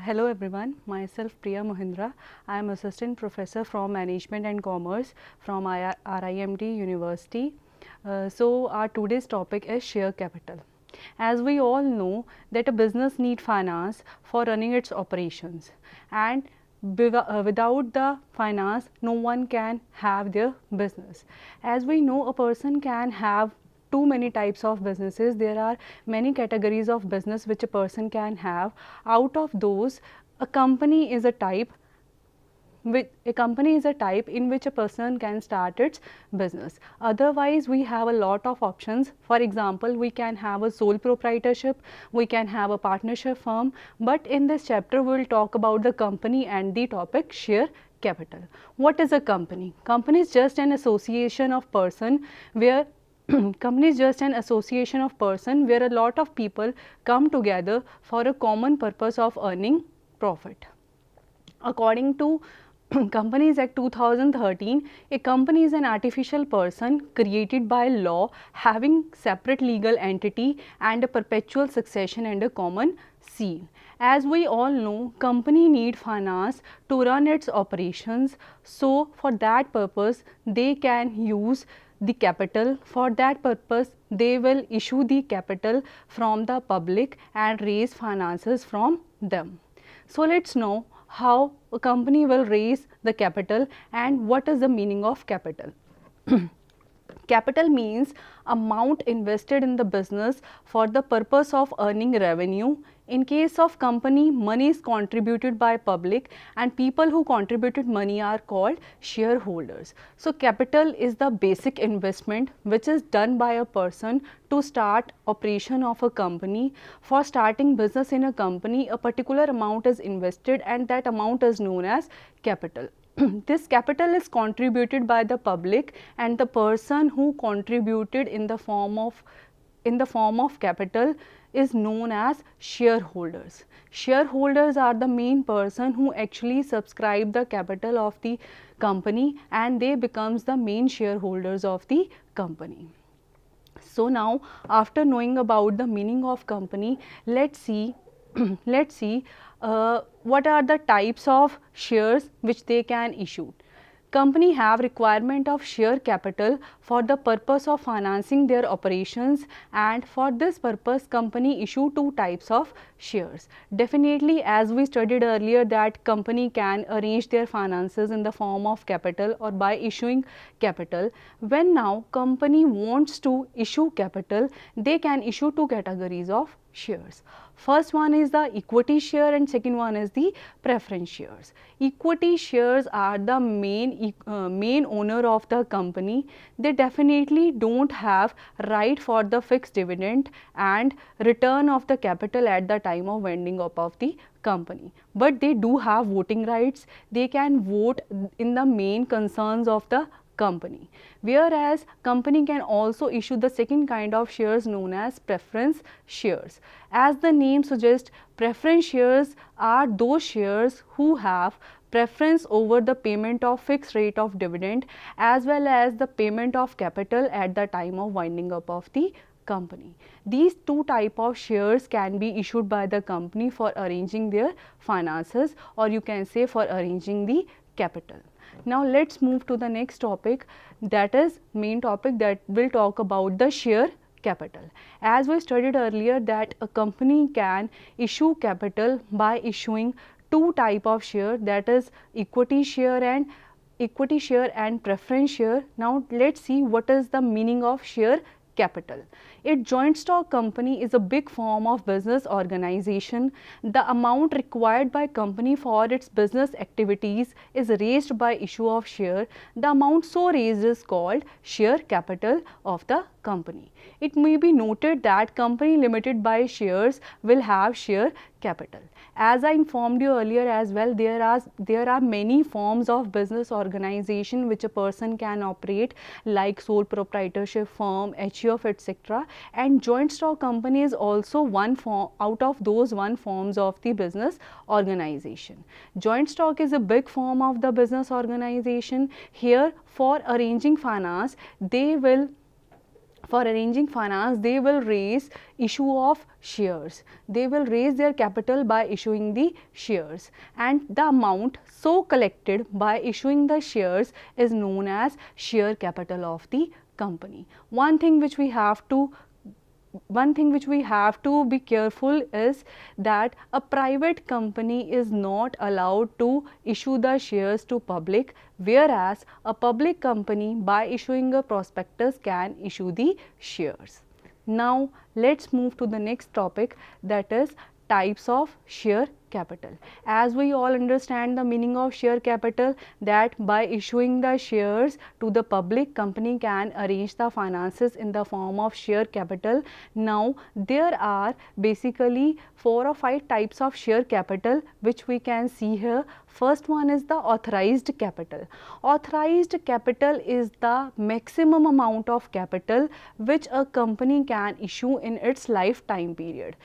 Hello everyone, myself Priya Mohindra. I am Assistant Professor from Management and Commerce from RIMT University. So our today's topic is share capital. As we all know that a business need finance for running its operations, and without the finance no one can have their business. As we know, a person can have too many types of businesses. There are many categories of business which a person can have. Out of those, a company is a type in which a person can start its business. Otherwise, we have a lot of options. For example, we can have a sole proprietorship, we can have a partnership firm, but in this chapter we will talk about the company and the topic share capital. What is a company? Company is just an association of person where company is just an association of person where a lot of people come together for a common purpose of earning profit. According to Companies Act 2013, a company is an artificial person created by law having separate legal entity and a perpetual succession and a common seal. As we all know, company need finance to run its operations. So for that purpose, they can use the capital. For that purpose, they will issue the capital from the public and raise finances from them. So let's know how a company will raise the capital and what is the meaning of capital. Capital means amount invested in the business for the purpose of earning revenue. In case of company, money is contributed by public and people who contributed money are called shareholders. So capital is the basic investment which is done by a person to start operation of a company. For starting business in a company, a particular amount is invested and that amount is known as capital. This capital is contributed by the public and the person who contributed in the form of capital is known as shareholders. Shareholders are the main person who actually subscribe the capital of the company and they becomes the main shareholders of the company. So now after knowing about the meaning of company, let's see what are the types of shares which they can issue. Company have requirement of share capital for the purpose of financing their operations, and for this purpose company issue two types of shares. Definitely, as we studied earlier, that company can arrange their finances in the form of capital or by issuing capital. When now company wants to issue capital, they can issue two categories of shares. First one is the equity share and second one is the preference shares. Equity shares are the main owner of the company. They definitely don't have right for the fixed dividend and return of the capital at the time of winding up of the company, but they do have voting rights. They can vote in the main concerns of the company, whereas company can also issue the second kind of shares known as preference shares. As the name suggests, preference shares are those shares who have preference over the payment of fixed rate of dividend as well as the payment of capital at the time of winding up of the company. These two type of shares can be issued by the company for arranging their finances, or you can say for arranging the capital. Now let's move to the next topic, that is main topic that will talk about the share capital. As we studied earlier that a company can issue capital by issuing two type of share, that is equity share and preference share. Now let's see what is the meaning of share capital. A joint stock company is a big form of business organization. The amount required by company for its business activities is raised by issue of share. The amount so raised is called share capital of the company. It may be noted that company limited by shares will have share capital. As I informed you earlier as well, there are many forms of business organization which a person can operate, like sole proprietorship firm, HUF, etc. And joint stock company is also one form out of those forms of the business organization. Joint stock is a big form of the business organization. Here, for arranging finance, they will for arranging finance, they will raise issue of shares. They will raise their capital by issuing the shares, and the amount so collected by issuing the shares is known as share capital of the company. One thing which we have to be careful is that a private company is not allowed to issue the shares to public, whereas a public company by issuing a prospectus can issue the shares. Now let's move to the next topic, that is types of share capital. As we all understand the meaning of share capital, that by issuing the shares to the public, company can arrange the finances in the form of share capital. Now there are basically 4 or 5 types of share capital which we can see here. First one is the authorized capital. Authorized capital is the maximum amount of capital which a company can issue in its lifetime period.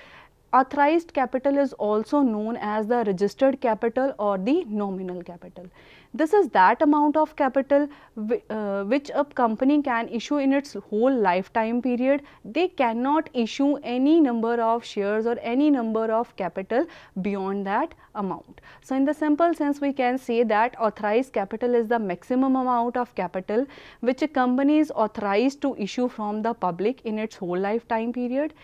Authorized capital is also known as the registered capital or the nominal capital. This is that amount of capital which a company can issue in its whole lifetime period. They cannot issue any number of shares or any number of capital beyond that amount. So in the simple sense, we can say that authorized capital is the maximum amount of capital which a company is authorized to issue from the public in its whole lifetime period.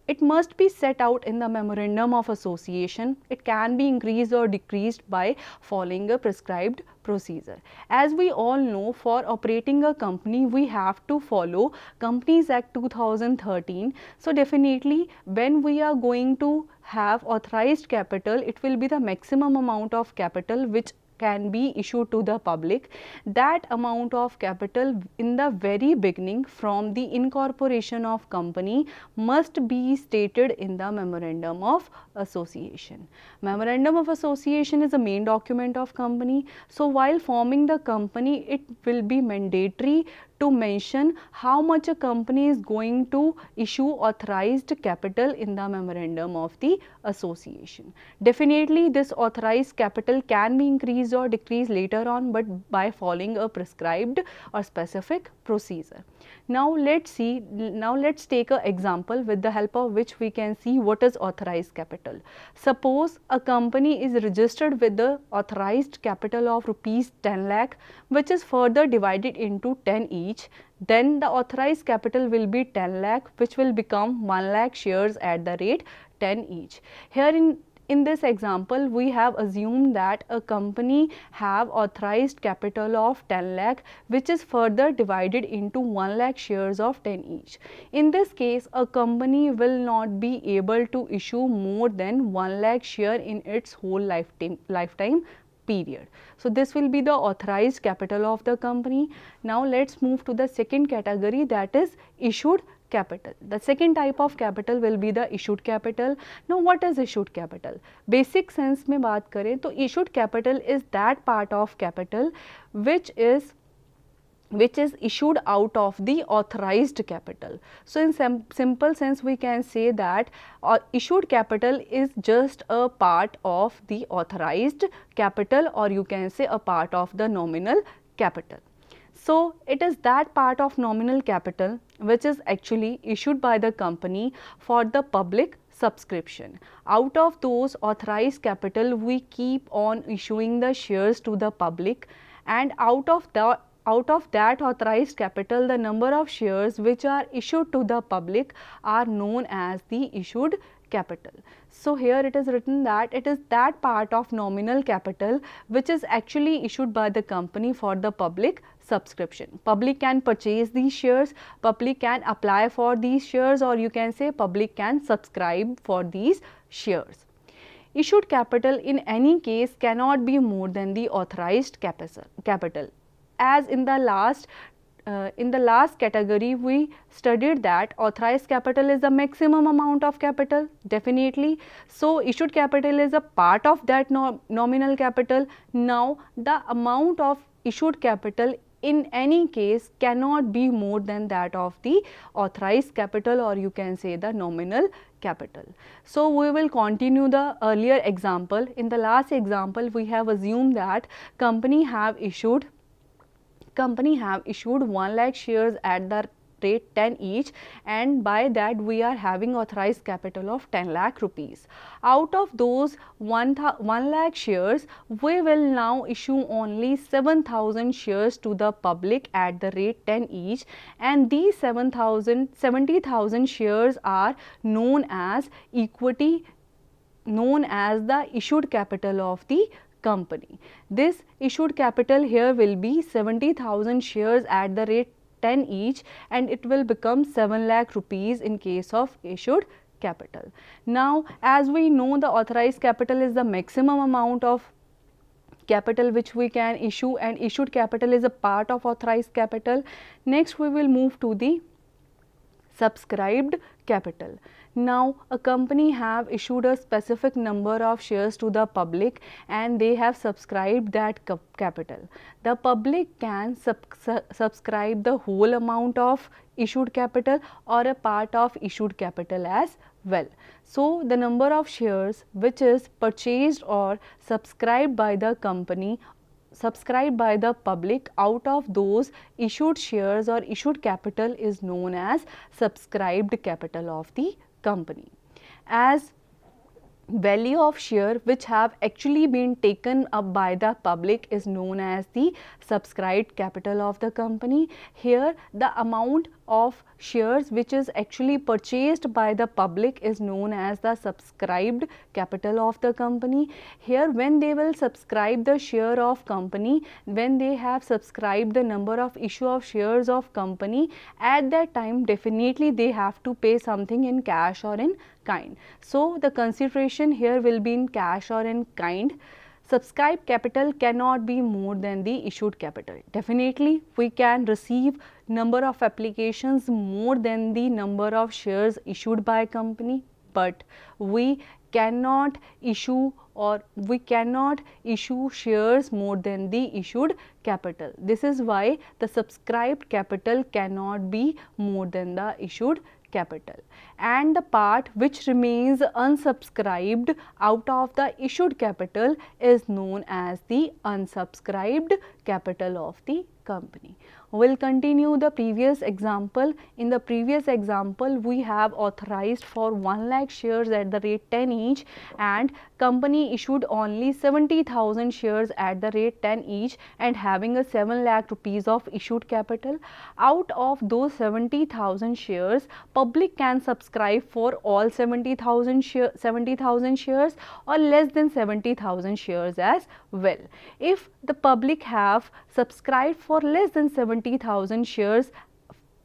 It must be set out in the memorandum of association. It can be increased or decreased by following a prescribed procedure. As we all know, for operating a company, we have to follow Companies Act 2013. So definitely when we are going to have authorized capital, it will be the maximum amount of capital which can be issued to the public. That amount of capital in the very beginning from the incorporation of company must be stated in the memorandum of association. Memorandum of association is a main document of company. So while forming the company, it will be mandatory to mention how much a company is going to issue authorized capital in the memorandum of the association. Definitely this authorized capital can be increased or decreased later on, but by following a prescribed or specific procedure. Now let's take an example with the help of which we can see what is authorized capital. Suppose a company is registered with the authorized capital of rupees 10 lakh, which is further divided into 10 each. Then the authorized capital will be 10 lakh, which will become 1 lakh shares at the rate 10 each. Here in this example, we have assumed that a company have authorized capital of 10 lakh, which is further divided into 1 lakh shares of 10 each. In this case, a company will not be able to issue more than 1 lakh share in its whole lifetime period. So this will be the authorized capital of the company. Now let's move to the second category, that is issued capital. The second type of capital will be the issued capital. Now what is issued capital? Basic sense में बात करें तो issued capital is that part of capital which is issued out of the authorized capital. So in simple sense, we can say that issued capital is just a part of the authorized capital, or you can say a part of the nominal capital. So it is that part of nominal capital which is actually issued by the company for the public subscription. Out of those authorized capital, we keep on issuing the shares to the public, and out of that authorized capital, the number of shares which are issued to the public are known as the issued capital. So here it is written that it is that part of nominal capital which is actually issued by the company for the public subscription. Public can purchase these shares, public can apply for these shares, or you can say public can subscribe for these shares. Issued capital in any case cannot be more than the authorized capital. As in the last category, we studied that authorized capital is the maximum amount of capital, definitely. So issued capital is a part of that nominal capital. Now the amount of issued capital in any case cannot be more than that of the authorized capital, or you can say the nominal capital. So we will continue the earlier example. In the last example, we have assumed that company have issued company have issued 1 lakh shares at the rate 10 each, and by that we are having authorized capital of 10 lakh rupees. Out of those 1 lakh shares, we will now issue only 7,000 shares to the public at the rate 10 each, and these 70,000 shares are known as equity, known as the issued capital of the company. This issued capital here will be 70,000 shares at the rate 10 each, and it will become 7 lakh rupees in case of issued capital. Now, as we know, the authorized capital is the maximum amount of capital which we can issue, and issued capital is a part of authorized capital. Next, we will move to the subscribed capital. Now, a company have issued a specific number of shares to the public and they have subscribed that capital. The public can subscribe the whole amount of issued capital or a part of issued capital as well. So, the number of shares which is purchased or subscribed by the company, subscribed by the public out of those issued shares or issued capital is known as subscribed capital of the company. As value of share which have actually been taken up by the public is known as the subscribed capital of the company. Here the amount of shares which is actually purchased by the public is known as the subscribed capital of the company. Here when they will subscribe the share of company, when they have subscribed the number of issue of shares of company, at that time definitely they have to pay something in cash or in kind. So, the consideration here will be in cash or in kind. Subscribed capital cannot be more than the issued capital. Definitely we can receive number of applications more than the number of shares issued by a company, but we cannot issue shares more than the issued capital. This is why the subscribed capital cannot be more than the issued capital, and the part which remains unsubscribed out of the issued capital is known as the unsubscribed capital of the company. We will continue the previous example. In the previous example, we have authorized for 1 lakh shares at the rate 10 each, and company issued only 70,000 shares at the rate 10 each and having a 7 lakh rupees of issued capital. Out of those 70,000 shares, public can subscribe for all 70,000 shares or less than 70,000 shares as well. If the public have subscribed for less than 70,000 shares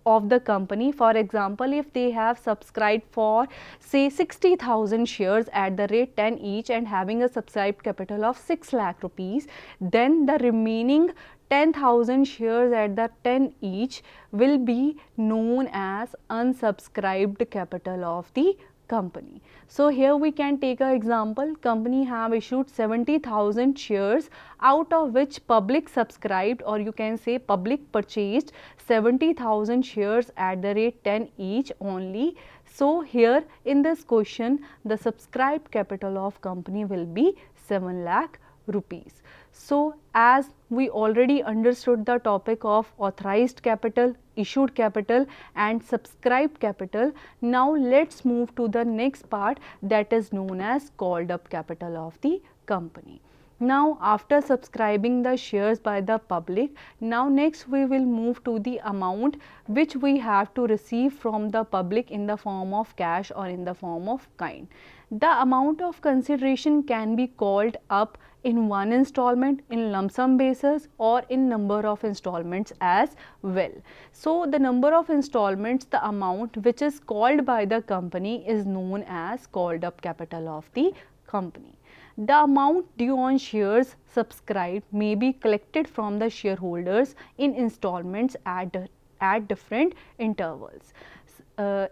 of the company, for example, if they have subscribed for say 60,000 shares at the rate 10 each and having a subscribed capital of 6 lakh rupees, then the remaining 10,000 shares at the 10 each will be known as unsubscribed capital of the company. So, here we can take an example. Company have issued 70,000 shares, out of which public subscribed, or you can say public purchased 70,000 shares at the rate 10 each only. So, here in this question the subscribed capital of company will be 7 lakh rupees. So, as we already understood the topic of authorized capital, issued capital and subscribed capital, now let's move to the next part, that is known as called up capital of the company. Now, after subscribing the shares by the public, now next we will move to the amount which we have to receive from the public in the form of cash or in the form of kind. The amount of consideration can be called up in one installment, in lump sum basis, or in number of installments as well. So, the number of installments, the amount which is called by the company is known as called up capital of the company. The amount due on shares subscribed may be collected from the shareholders in installments at different intervals.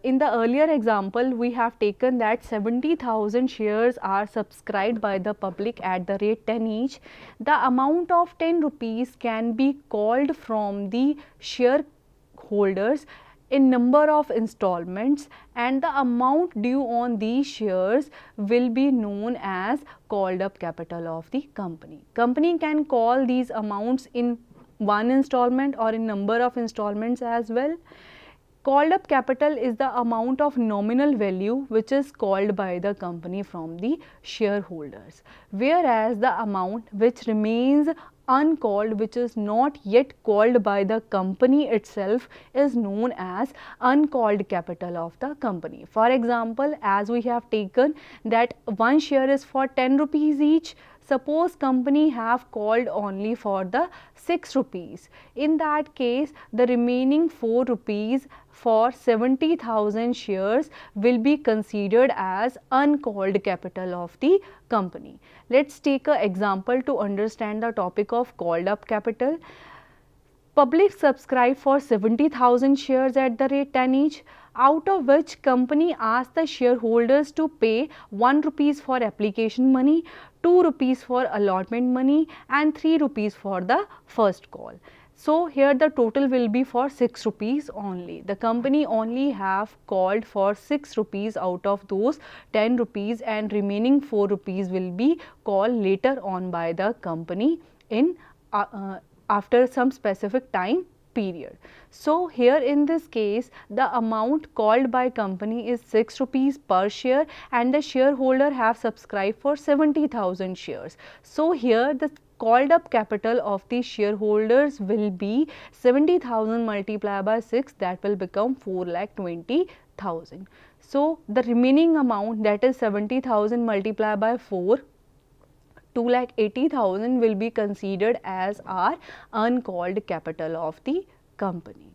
In the earlier example, we have taken that 70,000 shares are subscribed by the public at the rate 10 each. The amount of 10 rupees can be called from the shareholders in number of installments, and the amount due on these shares will be known as called up capital of the company. Company can call these amounts in one installment or in number of installments as well. Called up capital is the amount of nominal value which is called by the company from the shareholders, whereas the amount which remains uncalled, which is not yet called by the company itself, is known as uncalled capital of the company. For example, as we have taken that one share is for 10 rupees each. Suppose company have called only for the 6 rupees. In that case, the remaining 4 rupees for 70,000 shares will be considered as uncalled capital of the company. Let's take an example to understand the topic of called up capital. Public subscribe for 70,000 shares at the rate 10 each, out of which company asked the shareholders to pay 1 rupees for application money, 2 rupees for allotment money and 3 rupees for the first call. So here the total will be for 6 rupees only. The company only have called for 6 rupees out of those 10 rupees, and remaining 4 rupees will be called later on by the company in after some specific time period. So here in this case, the amount called by company is 6 rupees per share and the shareholder have subscribed for 70,000 shares. So here the called up capital of the shareholders will be 70,000 multiplied by 6, that will become 4,20,000. So the remaining amount, that is 70,000 multiplied by 4, 2,80,000 will be considered as our uncalled capital of the company.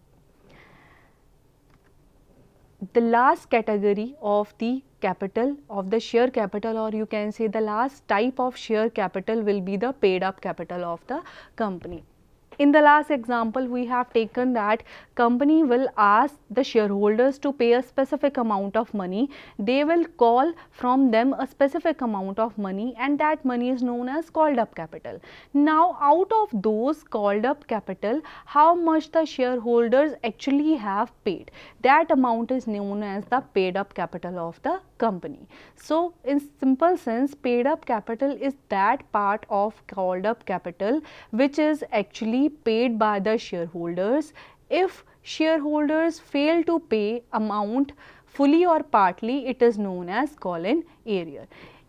The last category of the capital of the share capital, or you can say the last type of share capital, will be the paid up capital of the company. In the last example, we have taken that company will ask the shareholders to pay a specific amount of money. They will call from them a specific amount of money, and that money is known as called up capital. Now, out of those called up capital, how much the shareholders actually have paid, that amount is known as the paid up capital of the company. So, in simple sense, paid up capital is that part of called up capital which is actually paid by the shareholders. If shareholders fail to pay amount fully or partly, it is known as call in arrear.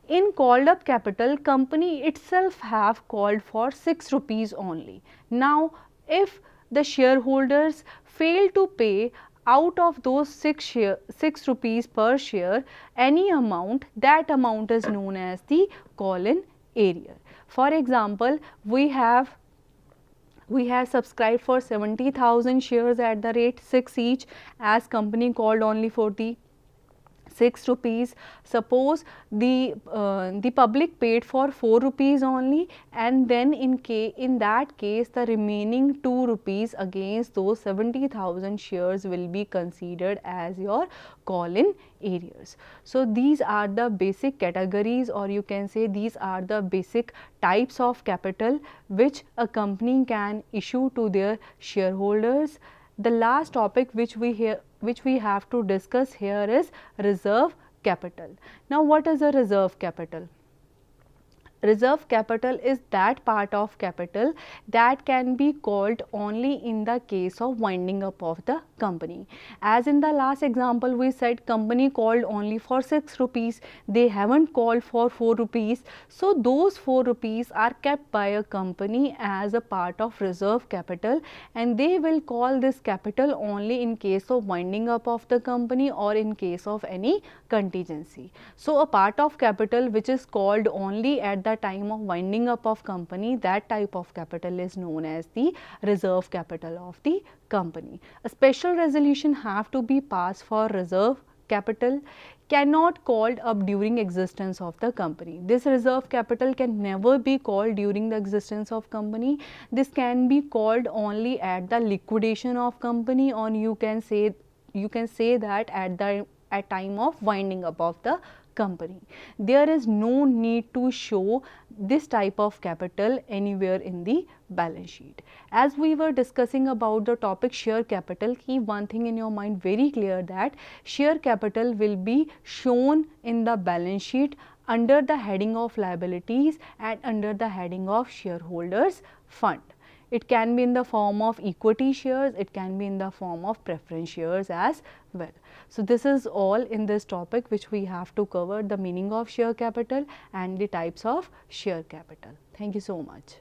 In called up capital, company itself have called for 6 rupees only. Now, if the shareholders fail to pay out of those 6 rupees per share any amount, that amount is known as the call in arrear. For example, we have subscribed for 70,000 shares at the rate 6 each, as company called only for the 6 rupees. Suppose the public paid for 4 rupees only, and then in that case the remaining 2 rupees against those 70,000 shares will be considered as your call in arrears. So these are the basic categories, or you can say these are the basic types of capital which a company can issue to their shareholders. The last topic which we have to discuss here is reserve capital. Now, what is a reserve capital? Reserve capital is that part of capital that can be called only in the case of winding up of the company. As in the last example, we said company called only for 6 rupees, they haven't called for 4 rupees. So those 4 rupees are kept by a company as a part of reserve capital, and they will call this capital only in case of winding up of the company or in case of any contingency. So a part of capital which is called only at the time of winding up of company, that type of capital is known as the reserve capital of the company. A special resolution have to be passed for reserve capital, cannot called up during existence of the company. This reserve capital can never be called during the existence of company. This can be called only at the liquidation of company, or you can say that at time of winding up of the company. There is no need to show this type of capital anywhere in the balance sheet. As we were discussing about the topic share capital, keep one thing in your mind very clear, that share capital will be shown in the balance sheet under the heading of liabilities and under the heading of shareholders fund. It can be in the form of equity shares, it can be in the form of preference shares as well. So this is all in this topic which we have to cover, the meaning of share capital and the types of share capital. Thank you so much.